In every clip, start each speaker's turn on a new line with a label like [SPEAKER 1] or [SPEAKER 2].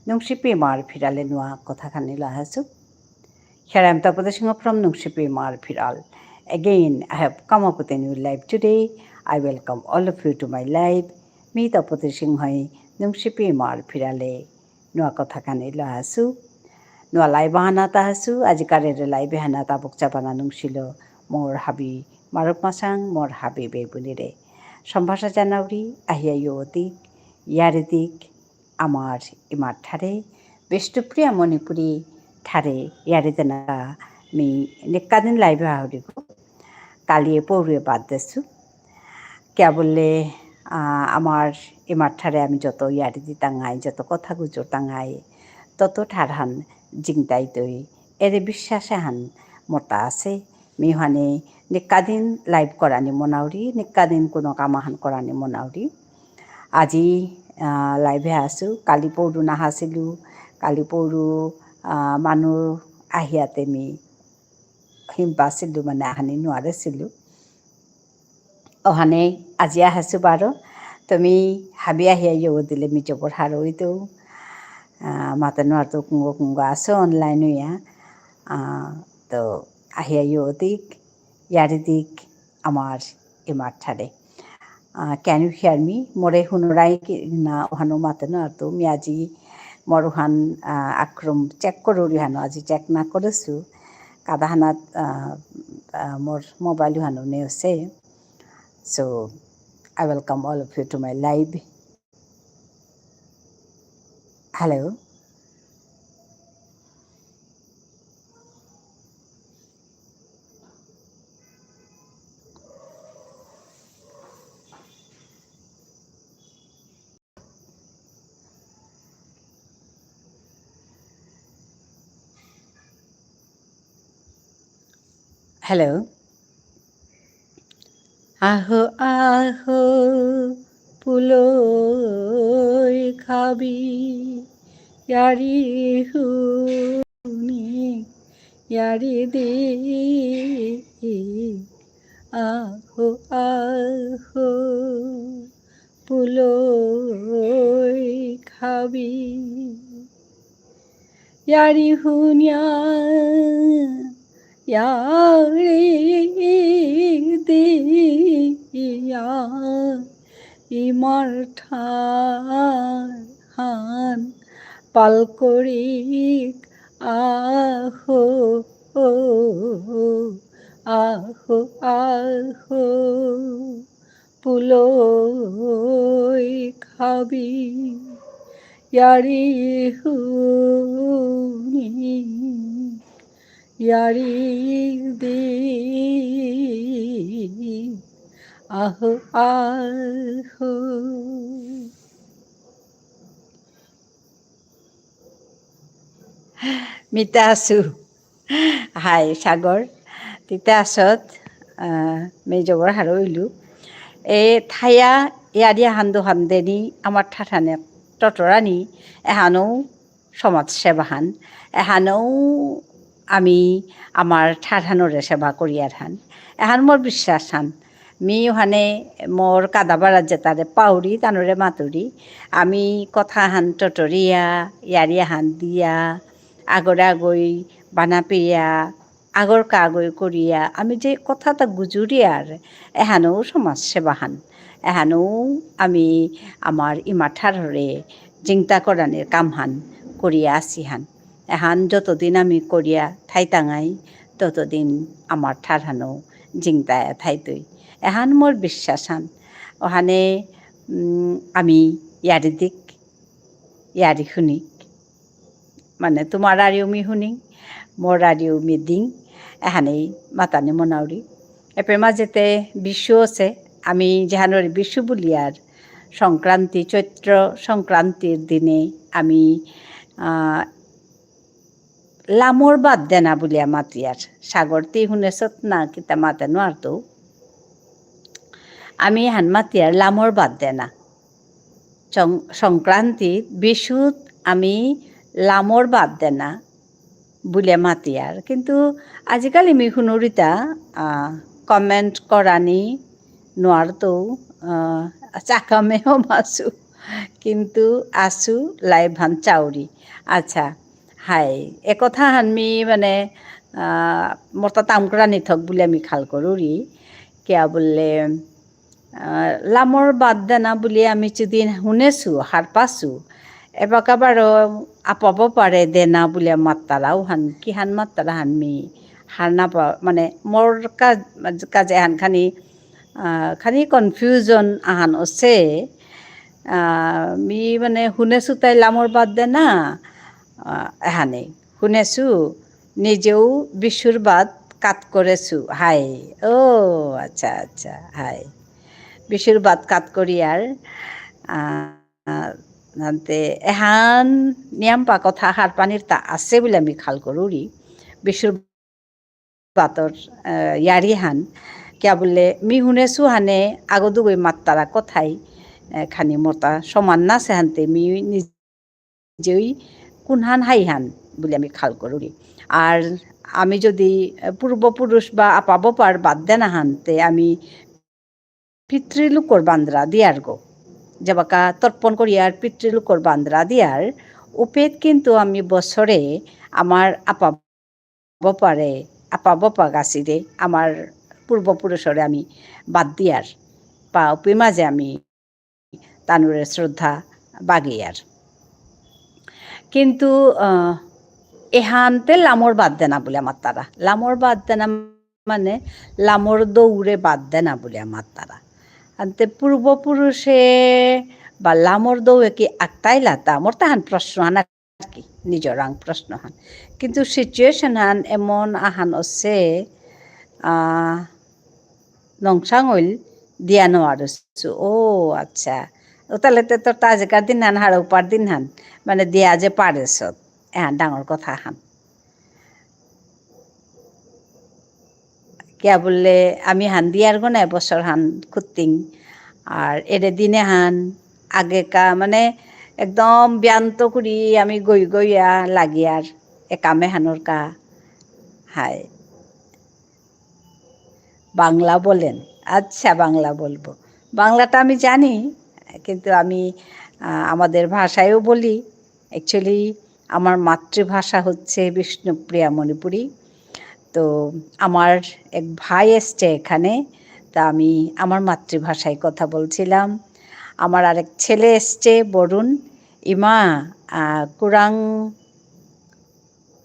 [SPEAKER 1] Nungsipi mar phirale nua kotha khani lahasu. Here I am Tapasya Singh from Nungsipi mar phiral. Again, I have come up with a new live today. I welcome all of you to my live. Mi Tapasya Singh hai Nungsipi mar phirale nua kotha khani lahasu. Nua live hana tahasu. Ajikarere live hana tabuk chapana nungsilo mor habi maruk masang mor habi bebunire. Sambhasa janauri ahia yodik yaridik আমার ইমার ঠারে বেষ্টপ্রিয়া Manipuri ঠারে ইয়ারিতেনা me নিকাদিন লাইভে হাউরিগো কালিয়ে পৌরিয়ে বাদ দেছু কে বললে আমার ইমার ঠারে আমি যত ইয়ারিদি তাঙাই যত কথা গুজর তাঙাই তত ঠারহান জিংতাই তৈ এরে বিশ্বাসে হান মতা আছে মি হানে নিকাদিন লাইভ করানি মনাউরি নিকাদিন কোনো কামাহান করানি মনাউরি আজি লাইভে আছোঁ কালি পৌৰু নাহাছিলোঁ কালি পৌৰু মানুহ আহিয়াতে মি হিম্পাছিলোঁ মানে আহানি নোৱাৰিছিলোঁ অহানে আজি আহাছোঁ বাৰু তুমি হাবি আহি দিলে মি জবৰ হাৰৈতো মাতে নোৱাৰতো কুংগ আছো অনলাইন ইয়া তো আহিয়া দিক ইয়াৰি দিক আমাৰ ইমাৰ ঠাৰে Can you hear me? More hunurai na ohano matano arto mi aji moruhan akrom check korori hano aji check na koresu kada hanat mor mobile hano ne say. So I welcome all of you to my live. Hello. Hello. Aho aho puloi khabi yari huni yari di aho aho puloi khabi yari hunya yari diya imar than palkorik aho aho aho puloi khabi yari huni yari di aho aho Mita আছো high সাগৰ তিতা আছত মেজবৰ হাৰৈলো এই ঠাইয়া ইয়াদিয়া হান্দু হামদেনি আমার ঠাঠানে ততরানি এহানও সমাজ সেবাহান এহানও আমি আমার ঠাঠানরে সেবা করিয়ার হান এহান মোর বিশ্বাস হান me ওখানে মোর কাদাবাড়ার যে তারে পাউরি তানরে মাতুরি আমি কথা হান টটরিয়া ইয়ারিয়া হান দিয়া আগরে আগই বানা পেয়া আগর কাগই করিয়া আমি যে কথাটা গুজুরিয়ার এহানও সমাজ সেবাহান এহানও আমি আমার ইমাঠারে জিংতা করানের কামহান করিয়া আসিহান এহান যতদিন আমি করিয়া থাইতাঙাই ততদিন আমার ঠারহানো জিংতায় থাইতই এহান মোর বিশ্বাস হান ওখানে আমি ইয়ারি দিক ইয়ারি শুনিক মানে তোমার আরিও মি শুনিং মোর আরিও মি দিং এহানেই মাতানি মনাউরি এপের মাঝেতে বিশ্ব আছে আমি যেহানোর বিশ্ব বুলিয়ার সংক্রান্তি চৈত্র সংক্রান্তির দিনে আমি লামোর বাদ দেনা বুলিয়া মাতিয়ার সাগর তি শুনেছত না কিতা মাতে নোয়ারতো আমি হান মাতিয়ার লামোর বাদ দেনা সংক্রান্তিত বিশুত আমি লামোর বাদ দেনা বুলিয়া মাতিয়ার কিন্তু আজিকালি মি শুনুরিতা কমেন্ট করানি নোয়ারতো চাকামেও মাসু কিন্তু আছো লাই ভান চাউরি আচ্ছা হাই একথা আমি মানে মোৰ তাত তামকৰা নিথক বুলি আমি খাল কৰোঁ ৰি কিয়া বোলে লামৰ বাদ দেনা বুলি আমি যদি শুনেছোঁ সাৰ পাছোঁ এবাৰ আপাব পাৰে দেনা বুলি মাত্ৰাও হান কিহান মাত্ৰা হানমি সাৰ নাপা মানে মোৰ কাজে হান খানি কনফিউজন আহান আছে মি মানে শুনেছোঁ তাই লামৰ বাদ দে না এহানে শুনেছোঁ নিজেও বিশুর বাদ কাত করেছু হাই ও আচ্ছা আচ্ছা হাই বিশুর বাদ কাত করি আর নাতে এহান নিয়াম্পা কথা সার পানির তা আছে বলে আমি খাল করুরি বিশুর বাতর ইয়ারি হান কিয়া বলে মি শুনেছো হানে আগদুগৈ মাত্তারা কথাই খানি মতা সমান না সেহান্তে মি নিজেই কোনহান হাইহান বলে আমি খাল করুরি আর আমি যদি পূর্বপুরুষ বা আপাবপার বাদ দে না হানতে আমি পিতৃলোকর বান্দ্রা দিয়ার গো যাবাকা তর্পণ করিয়ার পিতৃলোকর বান্দ্রা দিয়ার উপেদ কিন্তু আমি বছরে আমার আপাবপা গাছিরে আমার পূর্বপুরুষরে আমি বাদ দিয়ার বা উপে মাঝে আমি তানুরে শ্রদ্ধা বাগিয়ার কিন্তু এহানতে লামর বাদ দেনা বলে আমার তারা লামর বাদ দেনা মানে লামর দৌড়ে বাদ দেনা বলে আমার তারা আনতে পূর্বপুরুষে বা লামর দৌড়ে কি একটাই লাতা মোর তাহান প্রশ্ন হান আর কি নিজর আং প্রশ্ন হান কিন্তু সিচুয়েশন হান এমন আহান আছে নংসাং হইল দিয়া নোয়ারছু ও আচ্ছা ও তাহলে তো তাজেকার দিন হান হাড় উপার দিন হান মানে দিয়া যে পারেছ এহান ডাঙর কথা হান কিয়া বললে আমি হান দিয়ার গো না এবছর হান খুঁতিং আর এরে দিনে হান আগেকা মানে একদম ব্যান্ত করি আমি গইয়া লাগিয়ার একামে হানোর কা হায় বাংলা বলেন আচ্ছা বাংলা বলবো বাংলাটা আমি জানি কিন্তু আমি আমাদের ভাষায়ও বলি অ্যাকচুয়ালি আমার মাতৃভাষা হচ্ছে বিষ্ণুপ্রিয়া মণিপুরী তো আমার এক ভাই এসছে এখানে তা আমি আমার মাতৃভাষায় কথা বলছিলাম আমার আরেক ছেলে এসছে বরুণ ইমা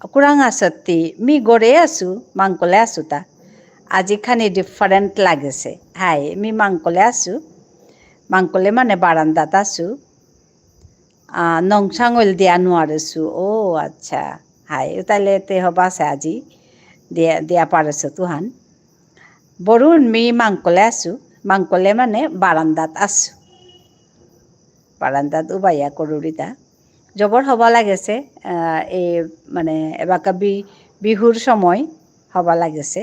[SPEAKER 1] কুরাং আসতি মি গড়ে আসু মাংকলে আসু তা আজি খানি ডিফারেন্ট লাগেছে হাই মি মাংকলে আসু মাংকলে মানে বারান্দাত আসু নংসাঙল দিয়া নোৱাৰেছো ও আচ্ছা হাই তাহলে তে হবাছে আজি দিয়া পারেছ তুহান বরুণ মি মাংকলে আসু মাংকলে মানে বারান্দাত আসু বারান্দাত উবাইয়া করুরিতা জবর হবা লাগেছে এই মানে এবাকা বিহুর সময় হবা লাগেছে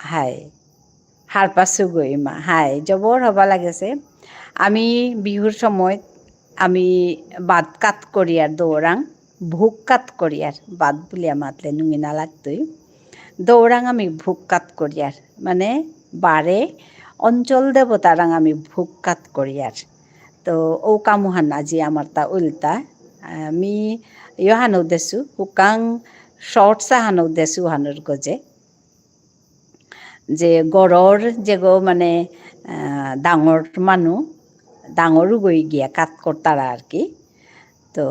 [SPEAKER 1] হাই হার পাছো গই মা হাই জবর হবা লাগেছে আমি বিহুর সময় আমি বাদ কাত করিয়ার দৌড়াং ভোগ কাত করিয়ার বাদ বলিয়া মাতলে নুঙি না লাগতই দৌড়াং আমি ভোগ কাত করিয়ার মানে বারে অঞ্চল দেবতারাং আমি ভোগ কাত করিয়ার তো ও কামুহান আজি আমার তা উল্টা আমি ইহানো দেছো হুকাং শর্টসা হানো দেছো হানোর গজে যে গড়ৰ যে গো মানে ডাঙৰ মানুহ ডাঙৰো গৈ গিয়া কাট করতারা আর কি তো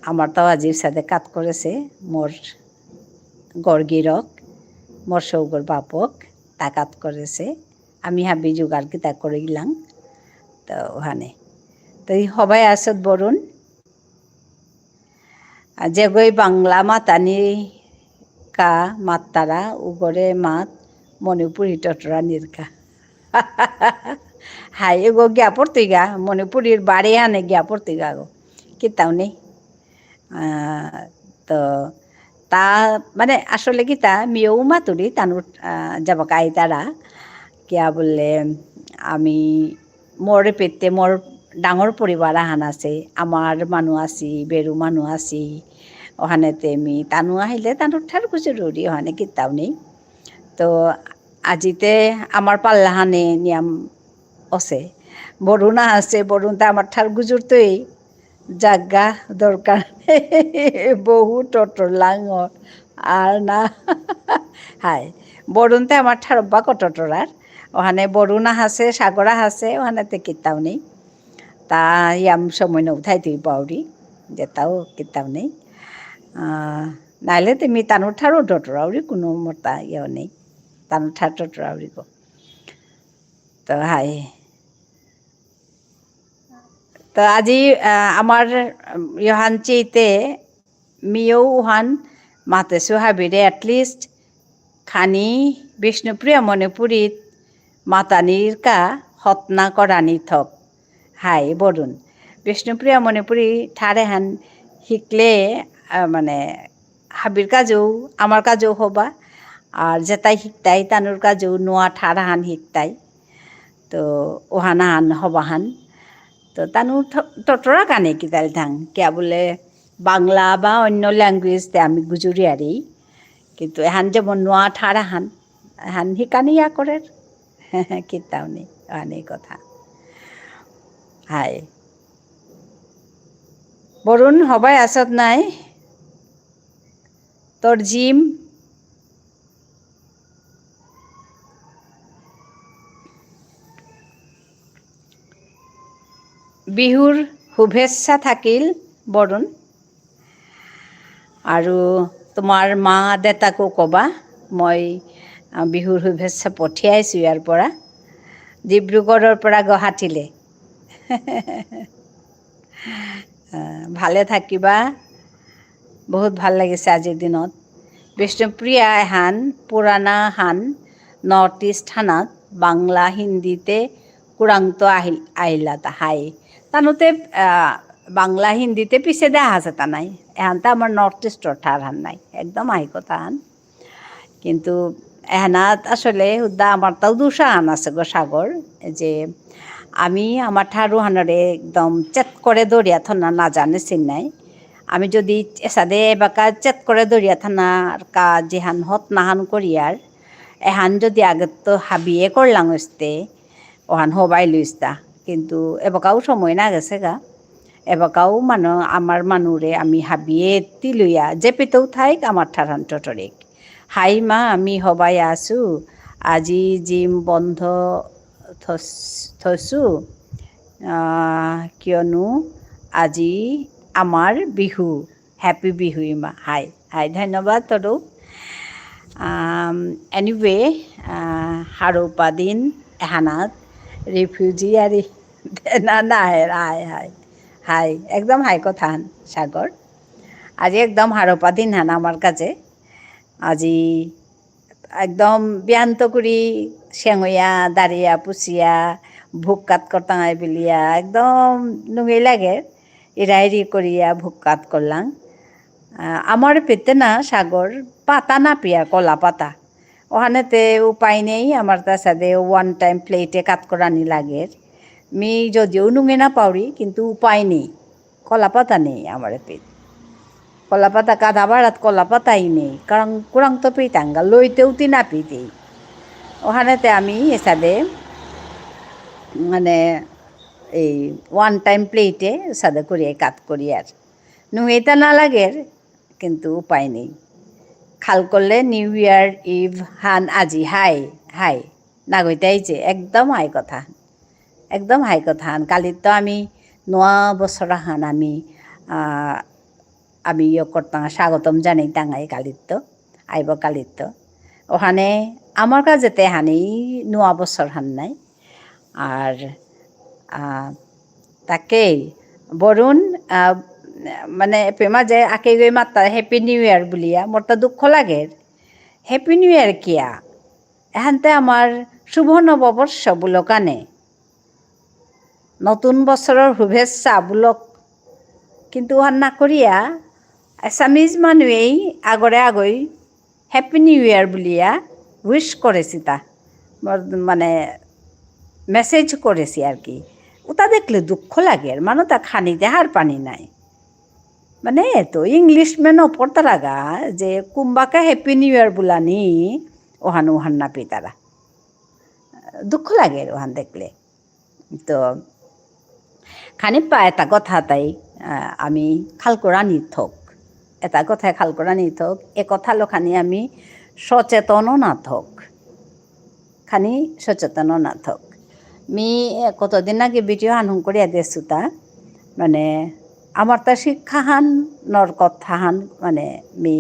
[SPEAKER 1] আমার তাও আজির সাথে কাট করেছে মোর গড়গিরক মোর সৌগর বাপক তা কাট করেছে আমি হাবি জোগাড় কি তা করে গেলাম তো ওখানে তো সবাই আসত বরুণ যে গই বাংলা মাতানি কা মাতারা উগরে মাত মণিপুরি টটরা নির্কা হাই এগো গিয়া পড়তিগা মণিপুরীর বাড়ি আনে গিয়া পড়তিগা গো কিতাও নেই তো তা মানে আসলে কিতা মিয়েও মাতুরি তানুর যাবাকা আইতারা কিয়া বললে আমি মোর পেতে মোর ডাঙর পরিবার আহান আছে আমার মানুষ আছি বেরু মানুষ আছি ওখানেতে আমি তানু আহিলে তানুর ঠার খুঁজে রুড়ি ওখানে কিতাও নেই তো আজিতে আমার পাল্লাহানে নিয়ম আছে বরুণা আছে বরুণটা আমার ঠার গুজুরতই জাগা দরকার বহু টটর লাঙর আর না হাই বরুণতে আমার ঠার অব্বা টটরার ওখানে বরুণা আছে সাগরা আছে ওখানেতে কিতাও নেই তা ইয়াম সময় উঠাই তুই পাউরি যেটাও কিতাব নেই নাইলে তুমি তানোর ঠারও টটরাউরি কোনো মোটা ইয়েও নেই তানোর ঠার টটরাউরি গো তো হাই তো আজি আমার ইহান চেইতে মিও উহান মাতেছো হাবিরে এটলিস্ট খানি বিষ্ণুপ্রিয়া মণিপুরীত মাতানির কা হতনা করানি থক হাই বরুণ বিষ্ণুপ্রিয়া মণিপুরী ঠারে হান শিকলে মানে হাবির কাজেও আমার কাজেও হবা আর যেটাই শিকতাই তানুর কাজেও নোয়া ঠারা হান শিকতাই তো ওহানা হান হবাহান তো তানু টটরা কানে কি তাল থাং কে বলে বাংলা বা অন্য ল্যাঙ্গুয়েজতে আমি গুজুরিয়ারি কিন্তু এহান যেমন নোয়া ঠারা হান হান শিকানি ইয়া করে কিতাও নেই আনে কথা হাই বরুণ হবাই আসত নাই তোর জিম বিহুৰ শুভেচ্ছা থাকিল বৰুণ আৰু তোমাৰ মা দেউতাকো ক'বা মই বিহুৰ শুভেচ্ছা পঠিয়াইছোঁ ইয়াৰ পৰা ডিব্ৰুগড়ৰ পৰা গুৱাহাটীলৈ ভালে থাকিবা বহুত ভাল লাগিছে আজিৰ দিনত বিষ্ণুপ্ৰিয়া হান পুৰাণা হান নৰ্থ ইষ্ট হানাত বাংলা হিন্দীতে কুৰাংত আহিলা হাই তানোতে বাংলা হিন্দিতে পিছে দেখা আছে তা নাই এহানটা আমার নর্থ ইস্টর ঠার হান নাই একদম আহি কথা হান কিন্তু এহানাত আসলে হুদা আমার তাও দুসা হান আছে গো সাগর যে আমি আমার ঠারু হানারে একদম চেত করে দরিয়া থানা না জানে চিন্নাই আমি যদি এসাদে এবাকা চেত করে দরিয়া থানার কা যেহান হত নাহান করিয়ার এহান যদি আগে তো হাবিয়ে করলাম হইতে ওহান হবাই লইস্তা কিন্তু এবাকাও সময় না গেছে গা এবাকাও আমার মানুরে আমি হাবিয়ে তি লইয়া যে পেতেও থাইক আমার ঠারান টটরেক হাই মা আমি হবাই আছো আজি জিম বন্ধ থৈছো কিয়নো আজি আমার বিহু হ্যাপি বিহু মা হাই হাই ধন্যবাদ তরু এনিওয়ে হারোপাদিন এহানাত রিফিউজি আর না না হাই হাই হাই একদম হাই কথা হান সাগর আজি একদম হারোপা দিন হান আমার কাছে আজি একদম ব্যান্ত করি সেঙইয়া দাঁড়িয়া পুষিয়া ভোগ কাত করতাঙাই বিলিয়া একদম নুঙেই লাগে ইরাইরি করিয়া ভোগ কাত করলাম আমার পেতে না সাগর পাতা না পিয়া কলা পাতা ওখানেতে উপায় নেই আমার তার সাথে ওয়ান টাইম প্লেটে কাত করানি লাগে মি যদিও নুঙে না পাউরি কিন্তু উপায় নেই কলা পাতা নেই আমার পেট কলা পাতা কাদা বাড়াত কলা পাতাই নেই কারণ কুরাং তো পেতাঙ্গা লইতেও তি না পেতেই ওখানেতে আমি এসাদে মানে এই ওয়ান টাইম প্লেটে সাদে করিয়ে কাত করি আর নুঙেটা না লাগে কিন্তু উপায় নেই খাল করলে নিউ ইয়ার ইভ হান আজি হাই হাই নাগইতাই যে একদম হাই কথা একদম হাই কথা হান কালিত তো আমি নোয়া বছর হান আমি ইয়ে করতাম স্বাগতম জানাই টাঙাই কালিত তো আইব কালিত তো ওখানে আমার কাছেতে হানেই নোয়া বছর হান নাই আর তাকেই বরুণ মানে মাঝে আকে গই মাত্রা হ্যাপি নিউ ইয়ার বলিয়া মোর তা দুঃখ লাগে হ্যাপি নিউ ইয়ার কিয়া এখানতে আমার শুভ নববর্ষ বুলো কানে নতুন বছরের শুভেচ্ছা বুলক কিন্তু ওহান না করিয়া এসামিজ মানুষেই আগরে আগই হ্যাপি নিউ ইয়ার বলিয়া উইশ করেছি তা মানে মেসেজ করেছি আর কি ওটা দেখলে দুঃখ লাগে আর মানে তা খানি দেহার পানি নাই মানে তো ইংলিশ মেনও পড়তা লাগা যে কুম্বাকে হ্যাপি নিউ ইয়ার বুলানি ওহান ওহান না পেতারা দুঃখ লাগে ওখান দেখলে। তো খানিপা এটা কথা তাই আমি খাল কৰা নিথক, এটা কথাই খাল কৰা নিথক, এ কথা খানি আমি সচেতনও না থক, খানি সচেতনও না থক। মি কতদিন আগে ভিডিও আনহন করিয়া দিয়েছো তা মানে আমার তা শিক্ষাহান নর কথাহান মানে মি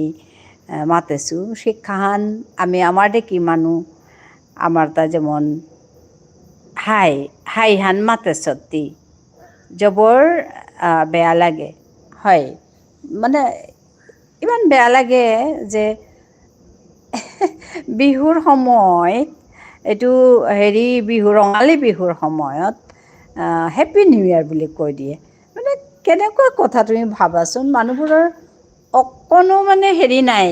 [SPEAKER 1] মাতেছো শিক্ষাহান আমি আমার দেখি মানু আমার তা যেমন হাই হাই হান মাতে সত্যি জবর বেয়া লাগে হয়, মানে ইমান বেয়া লাগে যে বিহুৰ সময়ত এইটো হেৰি বিহু ৰঙালী বিহুৰ সময়ত হেপী নিউ ইয়াৰ বুলি কৈ দিয়ে। মানে কেনেকুৱা কথা তুমি ভাবাচোন, মানুহবোৰৰ অকণো মানে হেৰি নাই,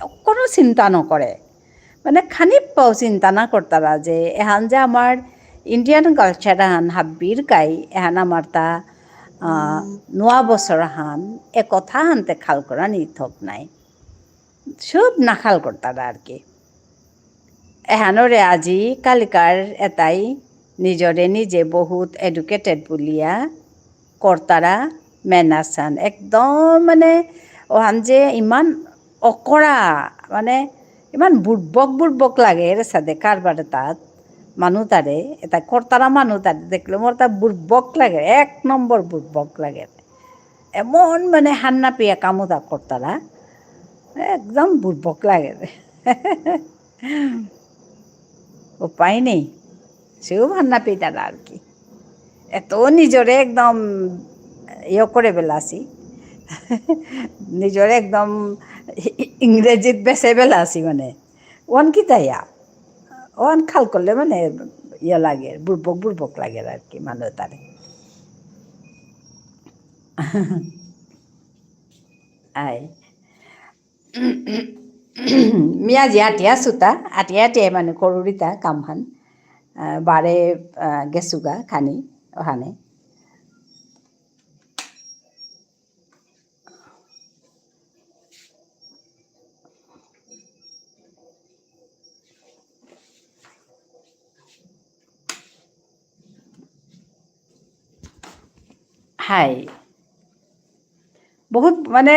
[SPEAKER 1] অকণো চিন্তা নকৰে, মানে খানিপাও চিন্তা না করতারা যে এহান যে আমার ইন্ডিয়ান কালচার হান হাব্বির গাই এহান আমার তা নোয়া বছর হান এ কথা হানতে খাল করা নিথক নাই, সব নাখাল করতারা আর কি। এহানরে আজি কালিকার এটাই নিজরে নিজে বহুত এডুকেটেড বলিয়া কর্তারা মেনাচান একদম মানে ওহান যে ইমান অকৰা মানে ইমান বুৰ্বক লাগে রে সাদে কারবার তাত মানুহ তারে এটা কর্তারা মানুহ তারে দেখলে মোর তা বুর্বক লাগে, এক নম্বর বুর্বক লাগে, এমন মানে হান্না পিয়া কামো তা কর্তারা একদম বুর্বক লাগে উপায় নেই, সেও হান্না পেয়ে তারা আর কি এত নিজরে একদম ইয়ে করে বেলাছি নিজরে একদম ইংরেজিত বেচে বেলাছি মানে ওয়ান কি তাইয়া ওয়ান খাল করলে মানে ইয়ে লাগে বুর্বক লাগে আর কি মানুষ তারে। আই মিয়াজি আটিয়া সুতা আটিয়া মানে করুরিতা কামহান বারে গেছুগা খানি ওখানে হাই বহুত মানে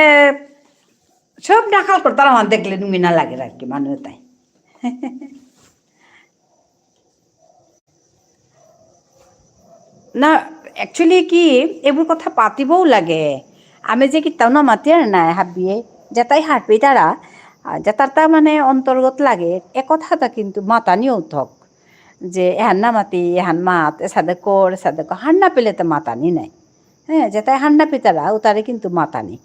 [SPEAKER 1] সব নাখাল করতাম আমার দেখলে নুমিনা লাগে আর কি মানুষ তাই। না একচুয়ালি কি এইবোৰ কথা পাতিবও লাগে, আমি যে কিতাও না মাতি আর নাই হাবিয়ে যেটাই হাঁটবি তারা যেটারটা মানে অন্তর্গত লাগে এ কথাটা কিন্তু মাতানিও থক যে এহান না মাতি এহান মাত এসাদে কর হান্না পেলে তো মাতানি নাই, হ্যাঁ যেটাই হান্না পিতারা ও তারে কিন্তু মাতানি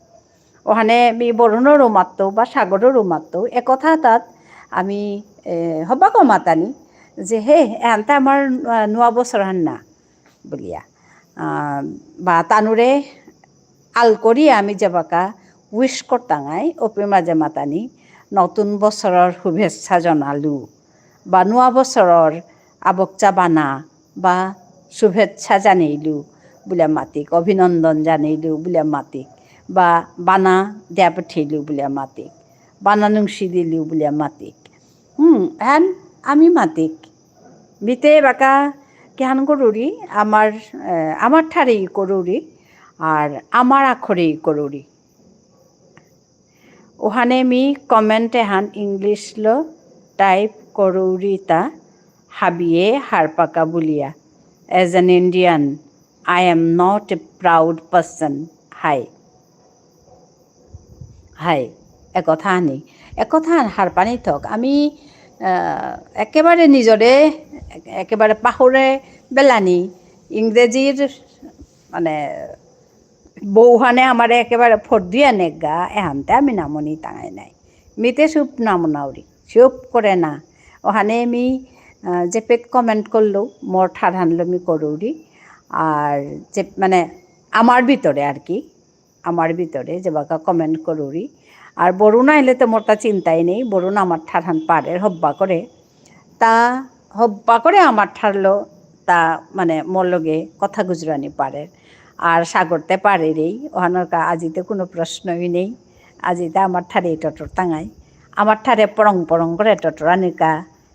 [SPEAKER 1] ওখানে বরুণেরও মাততো বা সাগরেরও মাততো এ কথা তাত আমি হবাকও মাতানি যে হে এহানটা আমার নোয়া বছর হান্না বলিয়া বা তানুরে আল করি আমি যাবাকা উইশ করতাঙাই ওপে মাঝে মাতানি নতুন বছৰৰ শুভেচ্ছা জনালো বা নোয়া বছৰৰ আবকচা বানা বা শুভেচ্ছা জানিলো বোলে মাতিক, অভিনন্দন জানিলো বোলে মাতিক বা বানা দিয়া পঠিয়ালো বোলে মাতিক, বানা নুংসি দিলো বোলে মাতিক, হ্যান আমি মাতিক বিতে বাকা কেহান করুরি আমার ঠারেই করুরি আর আমার আখরেই করুরি ওখানে মি কমেন্ট এহান ইংলিশ লো টাইপ করুরি তা হাবিয়ে হারপাকা বুলিয়া as an Indian I am not a proud person হাই হাই একথা আনি একথা হারপানি থক আমি একেবারে নিজরে একেবারে পাহরে বেলানি ইংরেজির মানে বৌহানে আমার একেবারে ফোট দিয়ে নেগা এহানতে আমি নামনি টাঙাই নাই মিতে সুপ নামনাউরি সুপ করে না ওখানে আমি যে পেট কমেন্ট করলো মোর ঠার হানলো আমি করুরি আর যে মানে আমার ভিতরে আর কি আমার ভিতরে যে বাকা কমেন্ট করুরি আর বরুণা এলে তো মোরটা চিন্তাই নেই, বরুণা আমার ঠার হান পারে হব্বা করে তা হব্বা করে আমার ঠারলো তা মানে মোর লগে কথা গুজরানি পারে আর সাগরতে পারে রেই ওহানোর আজিতে কোনো প্রশ্নই নেই, আজিতে আমার ঠারে টটর টাঙাই আমার ঠারে পরং করে টটর আনিকা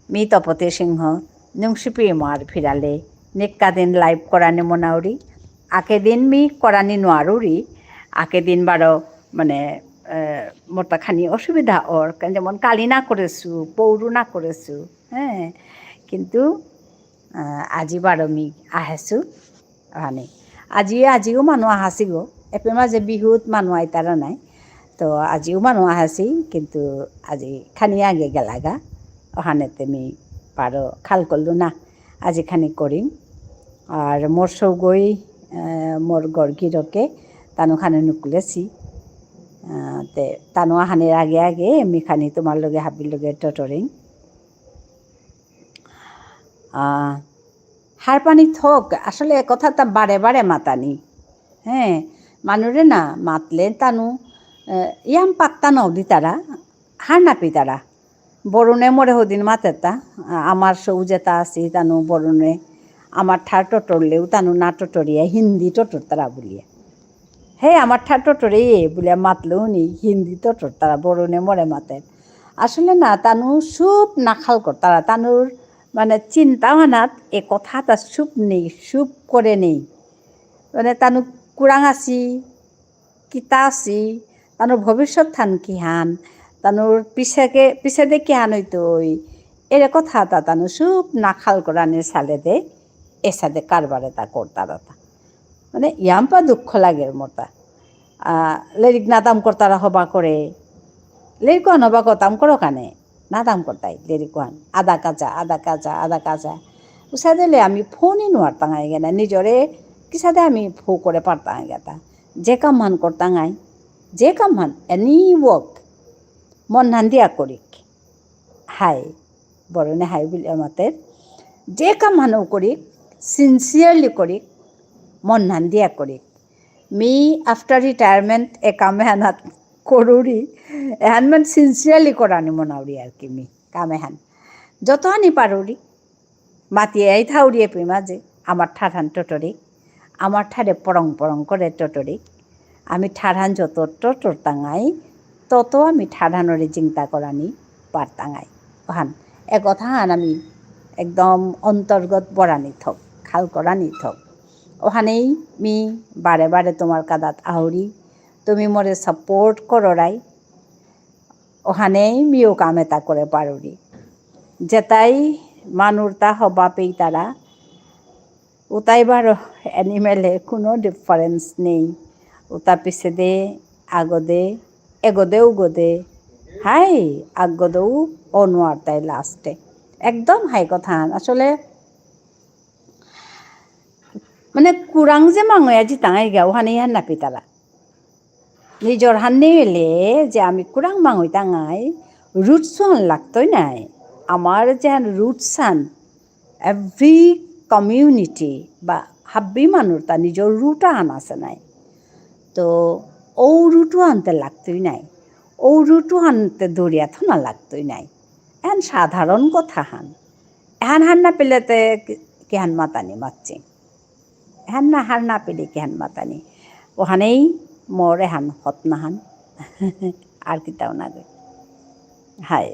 [SPEAKER 1] মি তপতে সিংহ nungsipi mar phirale nekka din live korani monauri ake din mi korani noaruri ake din baro মানে মোটা খানি অসুবিধা ওর যেমন কালি না করেছু পৌরু না করেছু হ্যাঁ কিন্তু আজি বাৰ মি আহেছো মানে আজিও মানুহ আহাছি গো এপে মাজে বিহুত মানুহ আইতারা নাই তো আজিও মানুহ আহাছি কিন্তু আজি খানি আগে গেলাগা ওখানেতে মি পারো খাল করলো না আজি খানি করিম আর মোর সৌগই মোর গড়গিরকে তানু খানে নুকুলেছি তে তানু আহানের আগে আগে এমনি খানি তোমার লগে হাবির লগে টটরিং হার পানি থক আসলে কথাটা বারে বারে মাতানি হ্যাঁ মানুরে না মাতলে তানু ইয়াম পাত্তা নদী তারা হার নাপি তারা বরুণে মরে হদিন মাতেতা আমার সৌ যেটা আছি তানু বরুণে আমার ঠার টটরলেও তানু না টটরিয়া হিন্দি টটর তারা বলিয়া হে আমার ঠার টটরে বলিয়া মাতলেও নি হিন্দি টটর তারা বরুণে মরে মাতেন আসলে না তানু সুপ নাখাল কর তারা তানুর মানে চিন্তা ভাবনাত এ কথাটা সুপ করে নেই মানে তানু কুরাং আছি কিতা আছি তানুর ভবিষ্যৎ থান কিহান তানুর পিছে কিহান হইতো এর কথাটা তানু সুপ নাখাল করানের সালে দে এ সাথে কারবারে তা করতারা মানে ইয়াম্পা দুঃখ লাগের মতা লেরিক নাদাম করতারা হবা করে লেরিকান হবা কতাম করো কানে নাদাম করতাই লেরিকান আদা কাঁচা উসা দিলে আমি ফোনই নোয়ার তাঙাই গেনা নিজরে কিসাদে আমি ফো করে পারতাম গেতা যে কাম মান করতাঙাই যে কাম মান এনি ওয়ার্ক মন ধান দিয়া করিক হাই বরণে হাই বলে আমাদের যে কাম মানও করিক সিনসিয়ারলি করিক মন ধান দিয়া করিক মি আফটার রিটায়ারমেন্ট এ কামে হানাত করুরি এহান মান সিনসিয়ারলি করানি মনাউরি আর কি মি কামে হান যত আনি পারুরি মাতিয়ে এই থাউরিয়ে পি মাঝে আমার ঠাঠান টটরি আমার ঠারে পরং করে টটরি আমি ঠাড়ান যত টটর টাঙাই তত আমি ঠাড়ানোরে চিন্তা করানি পারতাঙাই ওহান এ কথা হান আমি একদম অন্তর্গত বরানি থক খাল করানি থক ওখানেই মি বারে বারে তোমার কাদাত আহরি তুমি মোরে সাপোর্ট কররাই ওখানেই মিও কামেতা করে পারুরি যেটাই মানুর তা হবা পেই তারা ওটাই বারো অ্যানিমেলে কোনো ডিফারেন্স নেই ওটা পিছে দে আগদে এগদে উগদে হাই আগদেও অনোয়ার তাই লাস্টে একদম হাই কথা আসলে মানে কুরাং যে মাঙয়া জি তাঙাই গা ওখানে হান নাপি তারা নিজর হান্নে এলে যে আমি কুরাং মাঙই তাঙাই রুটস হান লাগতই নাই আমার যে রুটস হান এভরি কমিউনিটি বা হাব্বি মানুষ তা নিজের রুটা আন আছে নাই তো ও রুটু আনতে লাগতই নাই ও রুটু আনতে দৌড়িয়া থোনা লাগতই নাই এহান সাধারণ কথা এহান হান না পেলেতে কেহান মাতানি মাতছে এহান না হার না পেলে কেহান মাতানি ওখানেই মোর এহান হত নাহান আর কিতাও না গে হায়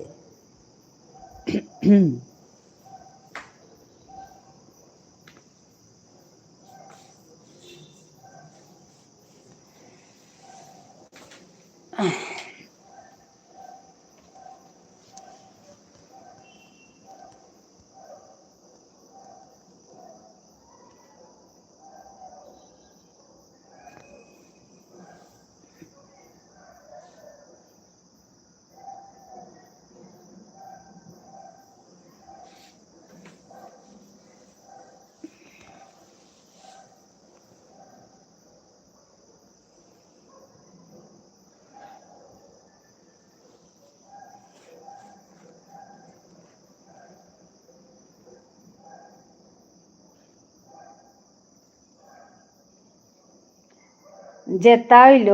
[SPEAKER 1] যেটা হইল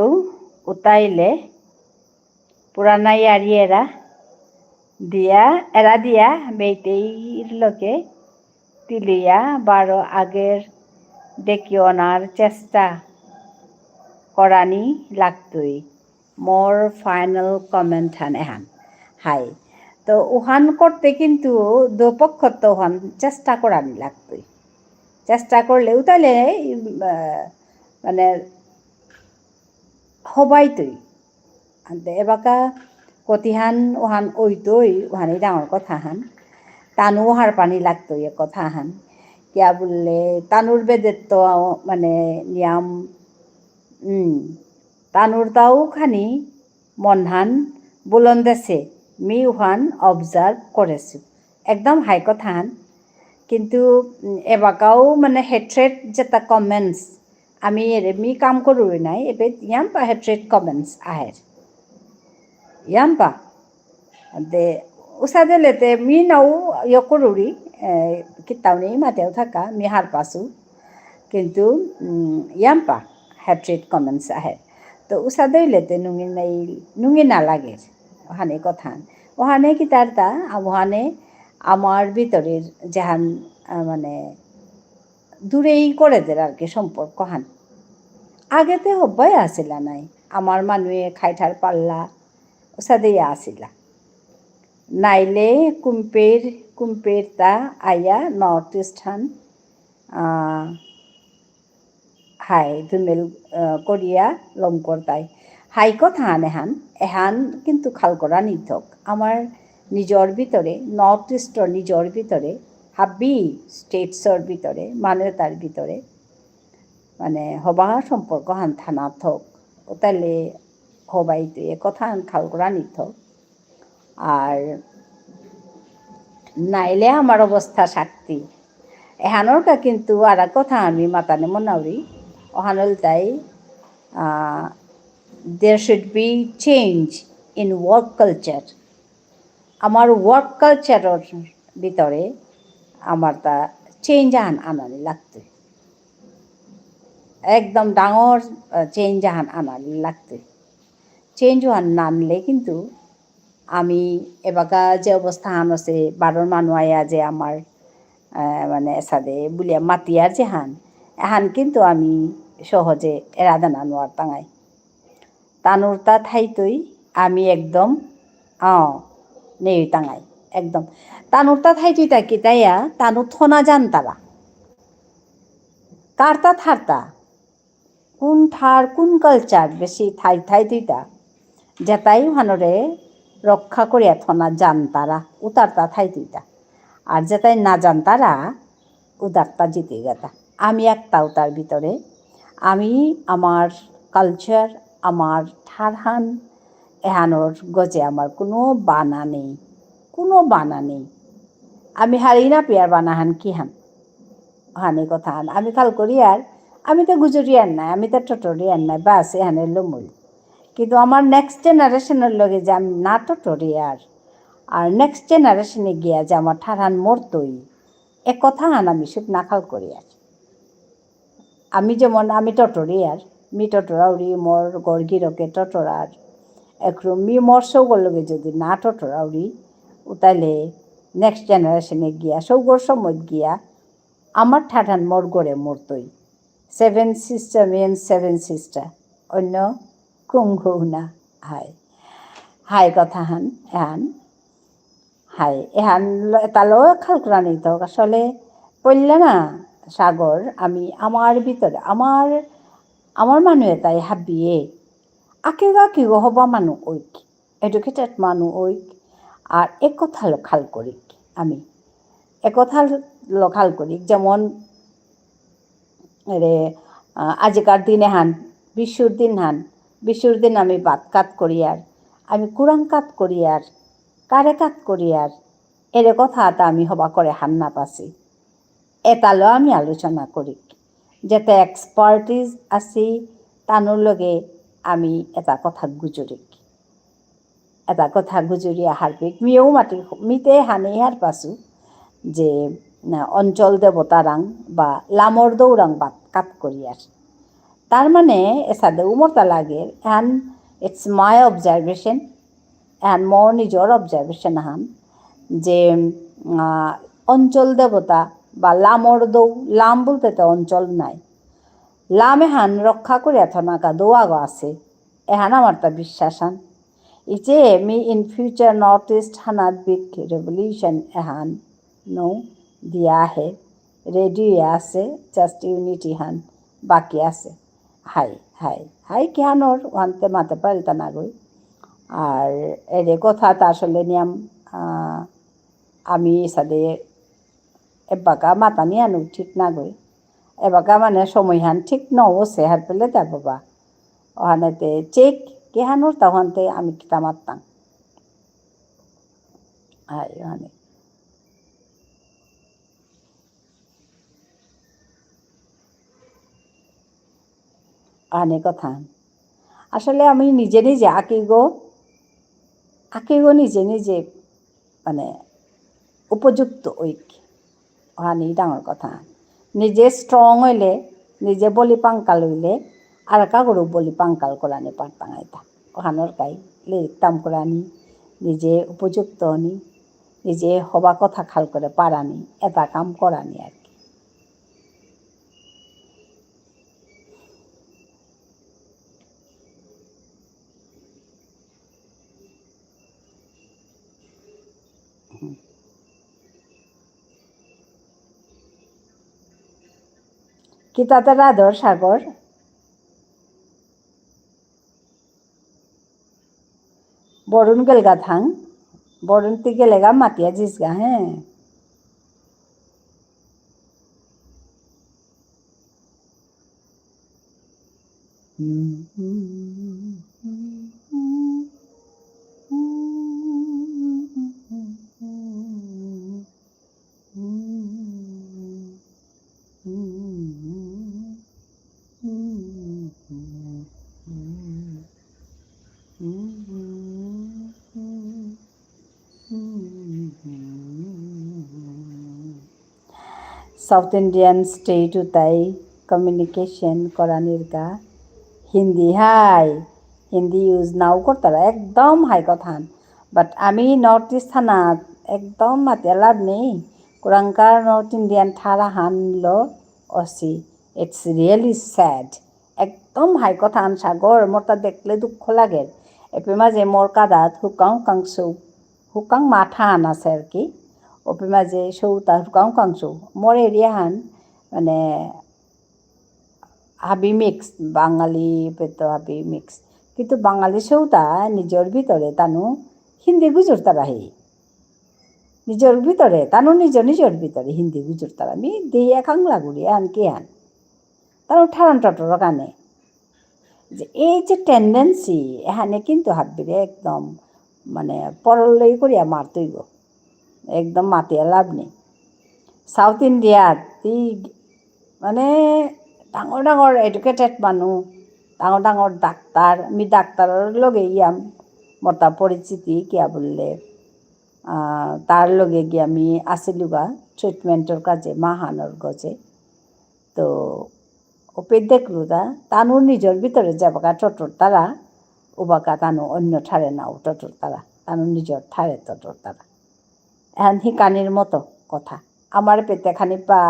[SPEAKER 1] উতাইলে পুরানা ইয়ারিয়েরা এরা দিয়া মেয়েটেইর লোকে তিলিয়া বারো আগের দেখি অনার চেষ্টা করানি লাগতই মোর ফাইনাল কমেন্ট হান এহান হাই তো ওহান করতে কিন্তু দুপক্ষ তো ওহান চেষ্টা করানি লাগতোই, চেষ্টা করলেও তাহলে মানে হবাইতই এবাকা কতিহান ওহান ওইতই ওহানি ডাঙর কথা হান তানু ওহার পানি লাগতোই এ কথা হান কিয়া বললে তানুর বেদের তো মানে নিয়াম তানুর তাও খানি মনহান বুলন দেশে মি ওহান অবজার্ভ করেছি একদম হাই কথা হান কিন্তু এবাকাও মানে হেট্রেট যেটা কমেন্টস আমি মি কাম কৰোঁ নাই এবে ইয়াম পা হেট্রেট কমেন্টস আহে ইয়াম পা দে উষা দিলেতে মি নাও ইয় কৰোৰি কিতাউনি মাতেও থাকা মি হার পাছো কিন্তু ইয়াম পা হেট্রেট কমেন্টস আহে তো উষা দিলেতে নুঙি নালাগে ওখানে কথা ওখানে কি তার তা ওখানে আমার ভিতরের যেহান মানে দূরেই করে দের আর কি সম্পর্ক হান আগেতে হব্বাই আসিলা নাই আমার মানুষে খাইঠার পাল্লা ওসাদেই আসিলা নাইলে কুম্পের তা আয়া নর্থ ইস্ট হান হাই ধুমেল করিয়া লমকর তাই হাই কথা হান এহান কিন্তু খাল করা নিথক আমার নিজর ভিতরে নর্থ ইস্টর নিজর ভিতরে হাবি স্টেটসর ভিতরে মানবতার ভিতরে মানে হবা সম্পর্ক হান থানা থক ও তাহলে হবাইতে এ কথা হান খাল করা নিথক আর নাইলে আমার অবস্থা শাক্তি এহানরকা কিন্তু আর কথা আমি মাতানে মনাউরি ওহানল তাই there should be change in work culture আমার ওয়ার্ক কালচারের ভিতরে আমার তা চেঞ্জ আনানি লাগতো একদম ডাঙর চেঞ্জ আনানি লাগতো চেঞ্জ না আনলে কিন্তু আমি এবাকা যে অবস্থা হান আছে বারোর মানুষ আয়া যে আমার মানে সাদে বুলিয়া মাতিয়ার যে এহান কিন্তু আমি সহজে এরাদান আনোয়ার টাঙাই তানুর তা থাইতই আমি একদম নেই টাঙাই একদম তানুর তা থাইতই তাকি তাইয়া তানু থনা যান তারা কারতা থারতা কোন কালচার বেশি থাই তুইতা যেতাই হানরে রক্ষা করিয়া থনা জান তারা উতারতা থাই তুইতা আর যেতাই না জান তারা উদারতা জিতে গেতা আমি একটা উতার ভিতরে আমি আমার কালচার আমার ঠারহান এহানোর গজে আমার কোনো বানা নেই আমি হারি না পেয়ার বানাহান কি হানি কথা আমি খাল করি আর আমি তো গুজরিয়ার নাই আমি তো টটরিয়ার নাই বাস এখানে লমুল কিন্তু আমার নেক্সট জেনারেশনের লগে যে আমি না টটরিয়ার আর নেক্সট জেনারেশনে গিয়া যে আমার ঠারহান মরতই এ কথা আমি সব না খাল করি আর আমি যেমন আমি টটরিয়ার মি টটরাউরি মোর গড়গিরকে টটরার একরু মি মোর সৌগর লগে যদি না টটরাউরি তাইলে নেক্সট জেনারেশনে গিয়া সৌগর সময় গিয়া আমার ঠাঠান মোর গড়ে মরতই 7 সিস্টার মেন 7 সিস্টার অন্য কুঙ্ঘু না হাই কথা এহান হাই এহান তালো খালকরা নিত আসলে পড়লে না সাগর আমি আমার ভিতরে আমার মানুহে তাই হাবিয়ে আকে হবা মানুষ ঐক এডুকেটেড মানুষ ঐক আর এক কথা খাল করি আমি একথা লখাল করি যেমন রে আজিকার দিনে বিশুর দিন আমি বাত কাত করি আর আমি কুরাং কাত করি আর কারে কাত করি আর এর কথা তা আমি হবা করে হান্না পাছি এতালো আমি আলোচনা করি যেতে এক্সপার্টিজ আছি তানোর লগে আমি এটা কথা গুজরি হারপিক মিয়েও মিতে হানে হার পাছো যে অঞ্চল দেবতারাং বা লামর দৌরাং বাত কাত করিয়ার তার মানে এসাদে উমরতা লাগে and it's my observation and more নিজর অবজারভেশন যে অঞ্চল দেবতা বা লামর দৌ লাম বলতে তো অঞ্চল নাই লাম রক্ষা করিয়া থনাকা দৌয়াগ আছে আমার তা বিশ্বাস Iche mi in future Northeast hanat big revolution ehan no dia he ready আছে just unity han বাকি আছে হাই হাই হাই কেহানোর ওয়ানতে মাতে পারিতা না গই আর এর কথা আসলে নিয়ম আমি সাদে এবাকা মাতা নিয়ে আনু ঠিক না গই এবাকা মানে সময়হান ঠিক নছে হার পেলে তা বাবা ওখানেতে চেক কেহানোর তখনতে আমি কিতা মারতাম হাই ওখানে ওখানে কথা আসলে আমি নিজে নিজে আঁকিগো নিজে নিজে মানে উপযুক্ত ঐক ওখানেই ডাঙর কথা নিজে স্ট্রং হইলে নিজে বলি পাঙ্কাল হইলে আর কাগরও বলি পাঙ্কাল করানি পারতাম আইতা ওখানোর কাই লিখতাম করানি নিজে উপযুক্ত হনি নিজে হবা কথা খাল করে পারানি এটা কাম করানি আর কি কিতাতে রাধর সাগর বরুণ গেলগা থাং বরুণ তি গেলেগা মাতিয়া জিসগা হ্যাঁ সাউথ ইন্ডিয়ান স্টেট তাই কমিউনিকেশন করানির কা হিন্দি হাই হিন্দি ইউজ নাও করতারা একদম হাই কথান বাট আমি নর্থ ইস্ট থানাত একদম মাতে লাভ নেই কুরাঙ্কার নর্থ ইন্ডিয়ান থারা হানল অসি ইটস রিয়েলি স্যাড একদম হাই কথা আন সাগর মোর তা দেখলে দুঃখ লাগে এপে মাঝে মোর কাদাত হুকাং মাথা আন আছে আর কি ওপে মাঝে সৌতা হুকাং কাংসৌ মোর এরিয়া হান মানে হাবি মিক্স বাঙালি পেতো হাবি মিক্স কিন্তু বাঙালি সৌতা নিজের ভিতরে তানু হিন্দি গুজর তারা হে নিজের ভিতরে তানু নিজের ভিতরে হিন্দি গুজর তারা আমি দিয়ে খাংলা গুড়ি আন কে আন তার ঠারান টটর কানে যে এই যে টেন্ডেন্সি এখানে কিন্তু হাববিরে একদম মানে পরলই করিয়া মারতইব একদম মাতিয়া লাভ নেই সাউথ ইন্ডিয়াত মানে ডাঙৰ ডাঙৰ এডুকেটেড মানুহ ডাঙৰ ডাঙৰ ডাক্তাৰ আমি ডাক্তাৰৰ লগে ইয়াম মতা পৰিচিতি কিয়া বললে তার লগে গিয়ে আমি আসিলুগা ট্রিটমেন্টের কাজে মাহানোর গজে তো ওপে দেখলু তানু নিজের ভিতরে যাবাকা টটর তারা ওবাকা তানু অন্য ঠারে নাও টটর তারা তানু নিজের ঠারে টটর তারা এখন হিকানির মতো কথা আমার পেতে খানি পা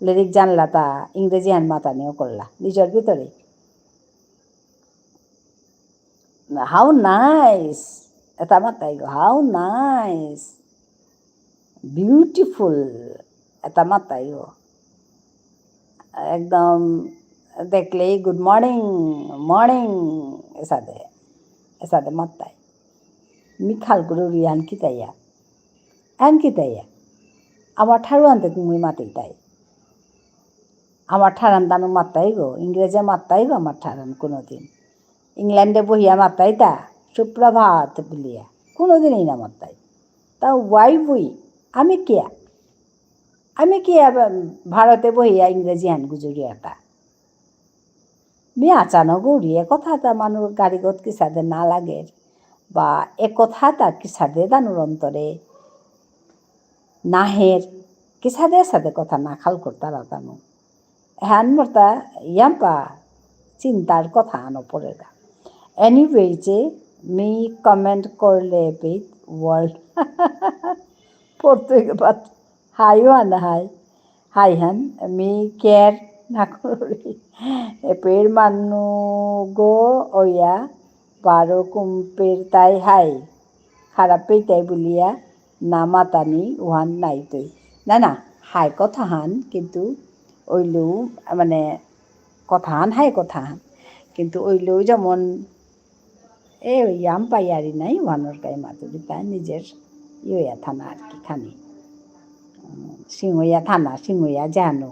[SPEAKER 1] লিরিক জানলা তা ইংরেজি হান মাতানিও করলা নিজের ভিতরে হাউ নাইস এটা মাতাই গো হাউ নাইস বিউটিফুল এটা মাতাই গো একদম দেখলেই গুড মর্নিং মর্নিং এসাদে মাতাই মিখাল গুরু রিয়ান কিতাইয়া আমার ঠারু আনতে তুমি মাতি তাই আমার ঠারান দানু মাত্তাই গো ইংরেজে মাত্তাই গো আমার ঠারান কোনোদিন ইংল্যান্ডে বহিয়া মাত্তাই তা সুপ্রভাত বলিয়া কোনোদিনই না মাত্তাই তা ওয়াই বই আমি কিয়া ভারতে বহিয়া ইংরেজি হান গুজরিয়াটা মি আচানক উড়িয়ে কথা তা মানুষ গাড়িগত কিসাদে না লাগে বা এ কথা তা কিসাদে দানুর অন্তরে নাহের কিসাদে সাদে কথা না খাল করতারা তানু হ্যান মরতা ইয়াম্পা চিন্তার কথা আনো পড়ে গা এনিওয়ে যে মি কমেন্ট করলে পেট ওয়ার্ল্ড পড়তে বাট হাইও আনা হাই হান মি কেয়ার না করি এপের মানু গো ওয়া বারো কুম্পের তাই হাই খারাপেই তাই বলিয়া না মাতানি উহান নাই তৈ। না না, হাই কথা হান কিন্তু ওইলেও মানে কথা হান হাই কথা হান কিন্তু ওইলেও যেমন ওই পাইয়ারি নাই ওয়ানোর গায়ে মাতুরি তাই নিজের ইয়া থানা আর কি খানি সিংহইয়া থানা সিংহইয়া জানো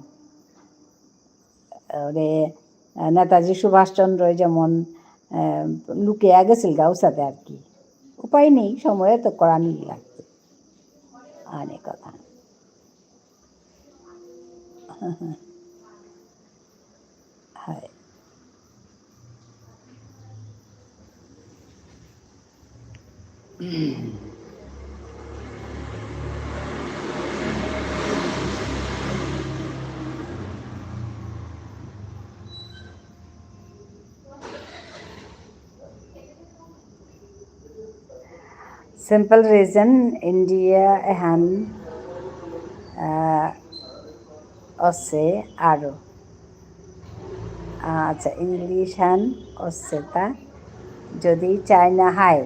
[SPEAKER 1] ওরে নেতাজি সুভাষচন্দ্র যেমন লুকিয়া গেছিল গা উসাতে আর কি উপায় নেই সময়ে তো করানি লাগবে অনেক কথা হয় simple reason India এহান আছে আরো আচ্ছা ইংলিশ হ্যান আছে তা যদি চায়না হাই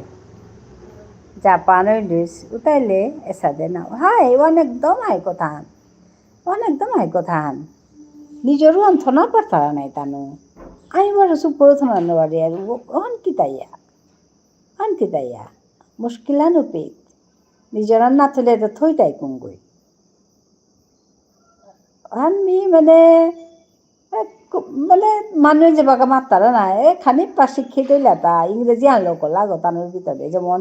[SPEAKER 1] জাপান হইলিস উতাইলে এসাদে না হাই অনেকদম হাই কথা হান অনেকদম হাই কথা হান নিজেরও অন্থনা পারতারা নাই তানো আমি বড় চুপ করে থনানো বাড়ি আর অন কি তাইয়া মুশকিলানো পেট নিজের না থলে তো থই তাই কুঙ্গুই আমি মানে মানে মানুহে যে বাগা মাতারা না খানি শিক্ষিত তা ইংরেজি আনলো কলা গতানোর ভিতরে যেমন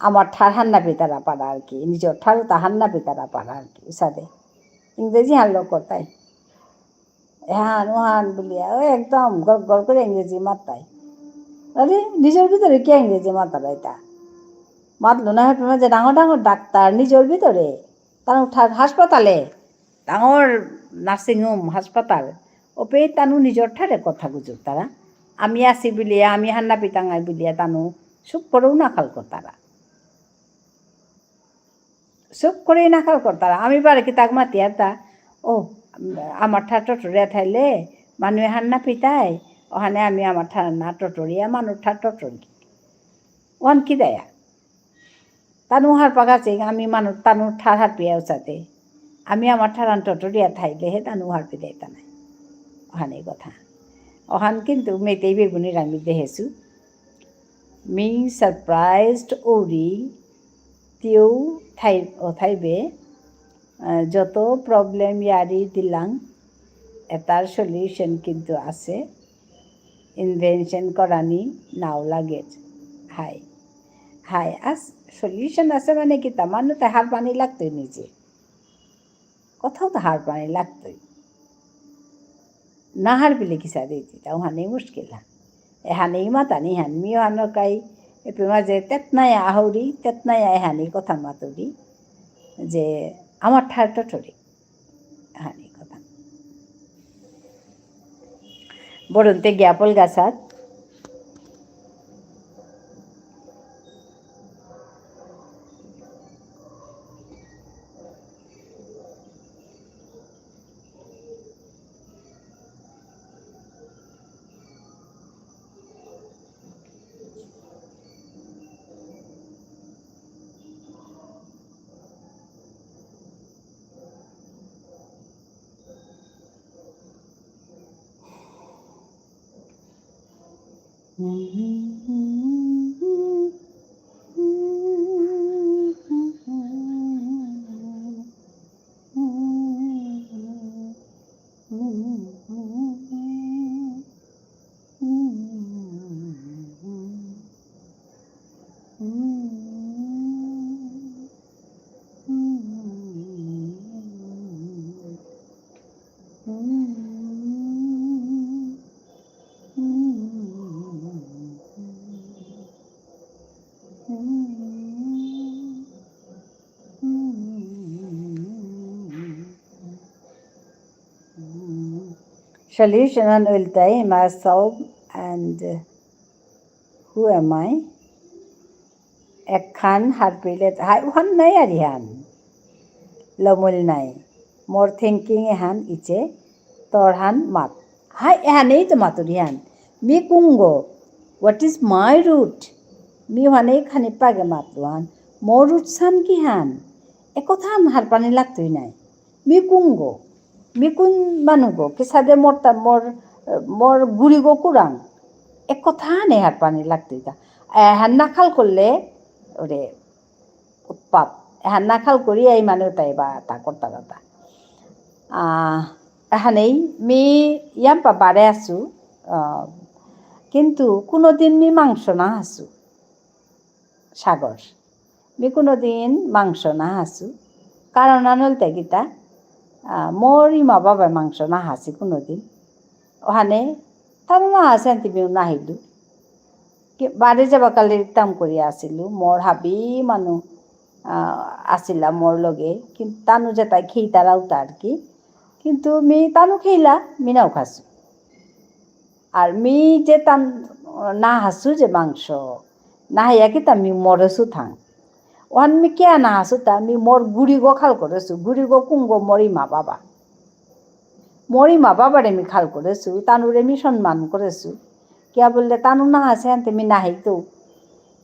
[SPEAKER 1] আমার ঠার হান্না পিতারা পারা আর কি নিজের ঠারও তা হান্না পিতারা পারা আর কি সাদে ইংরেজি আনলো করতাই হ্যান ওহান বলিয়া একদম গড় গড় করে ইংরেজি মাতাই আরে নিজের ভিতরে কে ইংরেজি মাতারা এটা মাতলো না হেঁটে যে ডাঙর ডাঙর ডাক্তার নিজের ভিতরে তার হাসপাতালে ডাঙর নার্সিংহোম হাসপাতাল ওপে তানু নিজের ঠারে কথা বুঝুক তারা আমি আছি বুলিয়া আমি হান্না পিতাঙাই বুলিয়া তানু সুখ করেও না খাল তারা সুখ করেই না খাল তারা আমি বারে কি তাক মাতি আর তা ও আমার ঠা টটরিয়া থাইলে মানুহে হান্না পিতাই ওখানে আমি আমার ঠা না টটরিয়া মানুষ ঠা টটরি ওখান কি দেয়া তানু হার পাকাছে আমি মানুষ তানু ঠার হার পিয়া উচাতে আমি আমার ঠারান টটরিয়া থাইলে হে তানু হার পি দেয় তা নাই ওখানে কথা ওখান কিন্তু মেতেই বেগুনি রাঙি দেখেছু মি সারপ্রাইজড ওরি তেও থাইবে যত প্রবলেম ইয়ারি দিলাং এটার সলিউশন কিন্তু আছে ইনভেনশন করানি নাও লাগে হাই হাই আস সলিউশন আছে মানে কি তা মানুষ তো হার পানি লাগতোই নিজে কোথাও তো হার পানি লাগতোই না হার পেলে কিসা দিয়েছি তা ওখানেই মুশকিল এহানেই মাতানি হান মিও হানকাই এপে মাঝে তেতনাই আহরি তেতনাই এহানি কথা মাতুরি যে আমার ঠার টটরি হানি কথা বরন্তে গ্যাপল গাছাত Solution and ultai myself and who am I? একখান হার পেলে হাই ওখান নাই আর ইহান লমুল নাই মোর থিঙ্কিং এহান ইচে তোর হান মাত হাই এহানেই তো মাতুর Ihan me কুঙ্গ What is my root? Mi hane khani page matluan. More root san ki han. Ekothan harpani laktui nai. Mi kungo. Mi kun manugo. Kisade morta mor guri go kurang. Ekothan e harpani laktui ta. Hanna khal korle ore utpat. Hanna khal kori ei manu tai ba ta korta gata. এখানেই me ইয়াম্পা বারে আছো কিন্তু কোনোদিন me মাংস না হাসু সাগর me কোনোদিন মাংস না হাসু কারণ আনলতে গীতা মোর ইমা বাবা মাংস না হাসি কোনোদিন ওখানে তারা না হাসে তুমিও নাহিলু বারে যাবা কালি তাম করি আসিলু মোর হাবি মানুহ আসিলা মোর লগে কিন্তু তানু যে তাই খেই তারাও তার কি কিন্তু মি তানু খেইলা মিনাও খাসু আর মি যে তান না হাসু যে মাংস না হাইয়া কি তা মি মরেছু থাং ওহান মি কে না হাসু তা মি মোর গুড়ি গো খাল করেছু গুড়ি গো কুঙ্গো মরি মা বাবারে মি খাল করেছু তানুরে মি সম্মান করেছু কিয়া বললে তানু না হাসে আনতে মি না হাইতো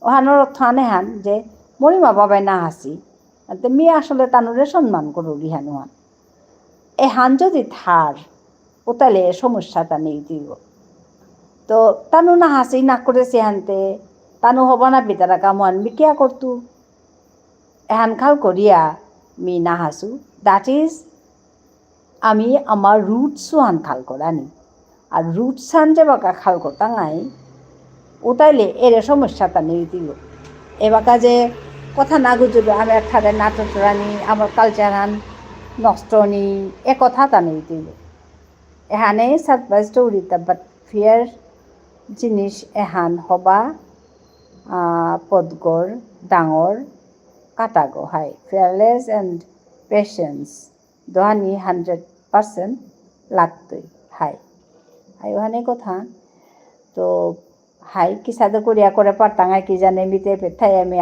[SPEAKER 1] ওহানোর অর্থ আনে হান যে মরি মা বাবাই না হাসি মি আসলে তানুরে সম্মান করো রিহানু হান এ হান যদি থার ও তাহলে সমস্যাটা নেই দিব তো তানু না হাসি না করেছে হানতে তানু হব না বিতারা কামান মি কিয়া করতু এহান খাল করিয়া মি না হাসু দ্যাট ইজ আমি আমার রুটসও হান খাল করানি আর রুটস হান যে বাকা খাল করতাঙাই ও তাইলে এর সমস্যাটা নেই দিব এবাকা যে কথা না গুজবে আমি একখানে নাটক রানি আমার কালচার হান নষ্ট নি এ কথা তা নেই দিব এহানে সারপ্রাইজ উড়িতা বাট ফিয়ার জিনিস এহান হবা পদগর ডাঙর কাটাগো হাই ফেয়ারলেস অ্যান্ড পেশেন্স দোহানি 100% লাগতই হাই ওখানে কথা তো হাই কি সাদে করিয়া করে পারতাঙায় কি জানে মিতে পেথাই আমি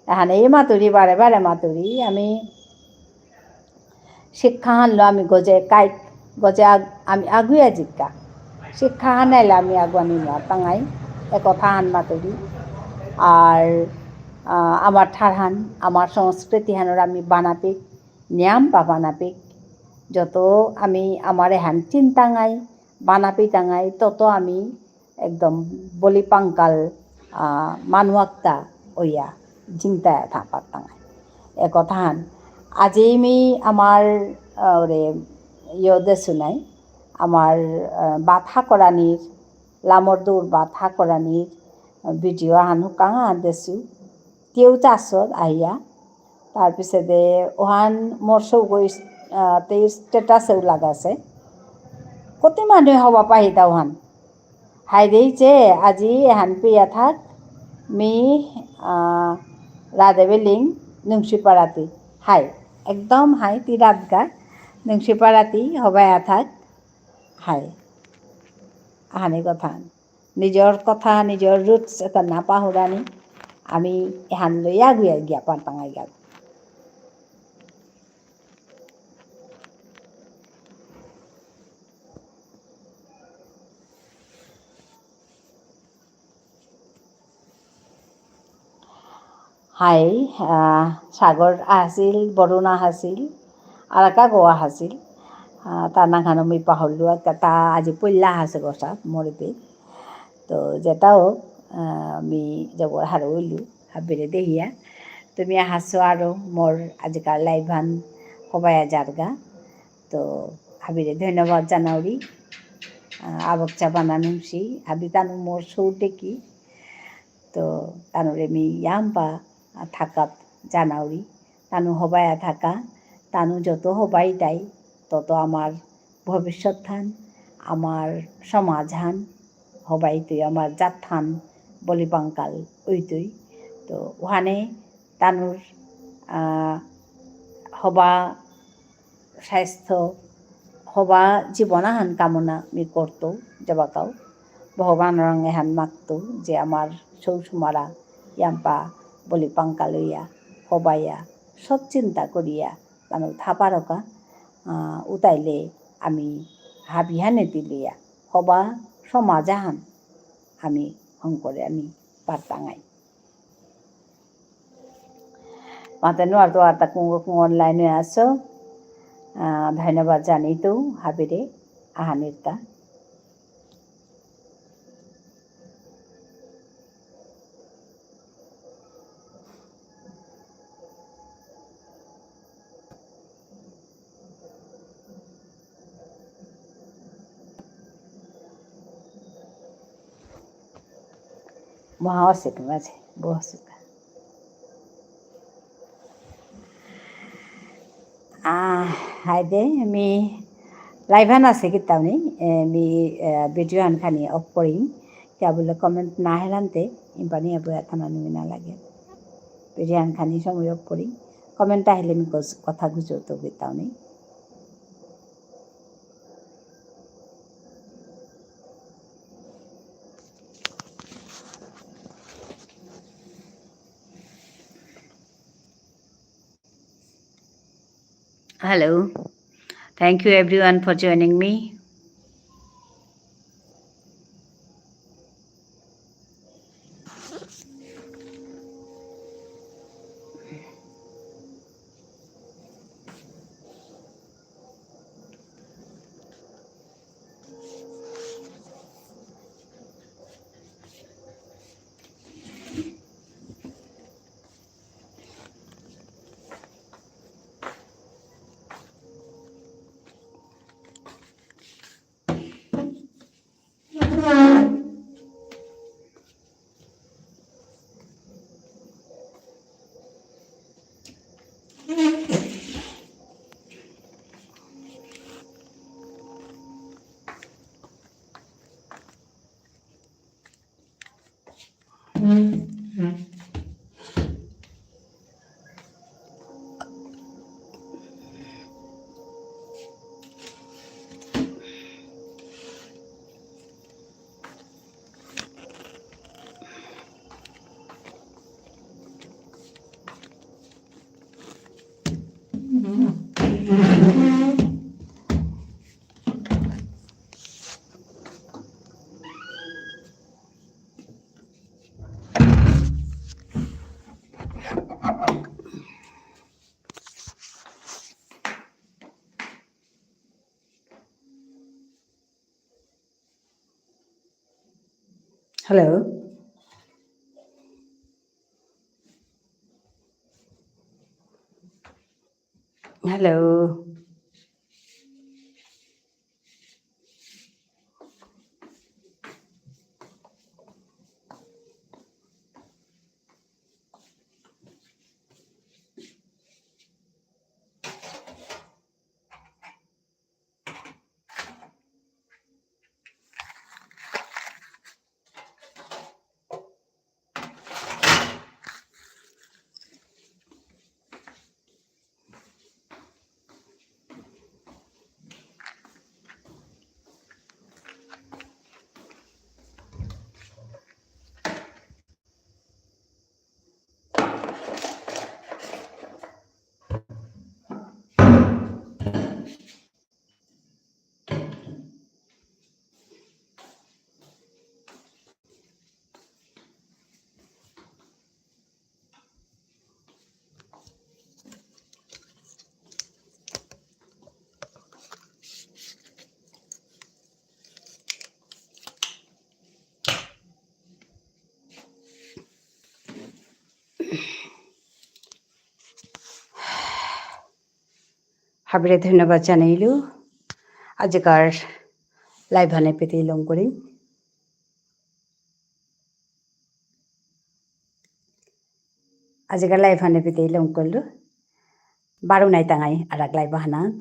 [SPEAKER 1] এহানেই মাতুরি বারে বারে মাতুরি আমি শিক্ষা হানলো আমি গজে আমি আগুয়া জিক্কা শিক্ষা হানাইলে আমি আগুয়ানি তাঙাই এ কথা হান মাতুরি আর আমার ঠারহান আমার সংস্কৃতি হানোর আমি বানাপিক নিয়াম বা বানাপিক যত আমি আমার এহান চিন্তাঙাই বানাপি টাঙাই তত আমি একদম বলি পাঙ্কাল মানুয়াক্তা ওইয়া চিন্তায় থাপার টাঙাই এ কথা হান আজি আমি আমার ওরে দেশু নাই আমার বাথা করানির লামর দৌড় বাথা করানির ভিডিও হানু কাঙা দেশু তেও চাষত আহিয়া তাৰপিছতে ওহান মোৰ চৌগৈ ষ্টেটাছেও লাগাছে কত মানুহে হবা পাহিতা ওহান হাই দেইছে আজি এহান পেয়া থাক মি রাধেবেলিং নুংসিপাড়াতি হাই একদম হাই তি রাতগা নুংসিপাড়াতি হবাই থাক হাই আহানি কথা নিজর কথা নিজর রুটস এটা না পাহরানি আমি এহান লইয়া গুয়া গিয়া পারতাঙাই গেল হাই সাগর আছিল বরুণা হাসিল আর একা গোয়া হাসিল তার নাখানো আমি পাহরলু তা আজি পল্লা হাসে গছা মরিতে তো যেটাও আমি যাব হারো হইলু হাবিরে দেহিয়া তুমি হাসো আরো মোর আজিকাল লাইভান হবাইয়া জারগা তো হাবিরে ধন্যবাদ জানাওরি আবকচা বানানুসি হাবি তানু মোর সৌটে কি তো তানুরে মি ইয়াম্পা থাকাত জানাওরি তানু হবাইয়া থাকা তানু যত হবাই তাই তত আমার ভবিষ্যৎ থান আমার সমাজ হান হবাই তুই আমার জাত থান বলি পাঙ্কাল ওই তুই তো ওখানে তানুর হবা স্বাস্থ্য হবা জীবনাহান কামনা মি করতো জবাকাও ভগবান রং এহান মাগতো যে আমার সৌসুমারা ইয়াম্পা বলি পাঙ্কা লইয়া হবাইয়া সব চিন্তা করিয়া তানু থাপারকা উতাইলে আমি হাবিহানে দিলিয়া হবা সমাজাহান আমি অঙ্করে আমি পারতাঙাই মাতানো আর তো আর তা অনলাইনে আছো ধন্যবাদ জানি তো হাবিরে আহানিরতা mahawasik maze bohasik haide mi লাইভান আছে কিতাবনি mi video আনখানি অফ করিম क्या बोले कमेंट ना हेरानते इम्पानी अब एथाना नुमी ना लागे video আনখানি সময় অফ করি কমেন্ট আহিলে আমি কথা গুজতো কিতাবনি Hello. Thank you everyone for joining me. Hello. Hello. হাবিরে ধন্যবাদ জানাইলো আজকার লাইভ হানে পেতে ইলং করি আজকার লাইভ হানে পেতে ইলং করলো বারো নাই তাঙাই আর এক লাইভ হানাত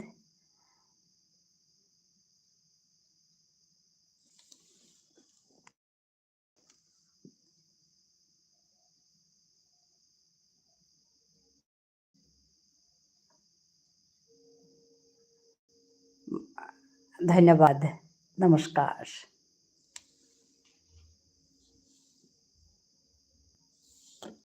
[SPEAKER 1] ধন্যবাদ নমস্কার।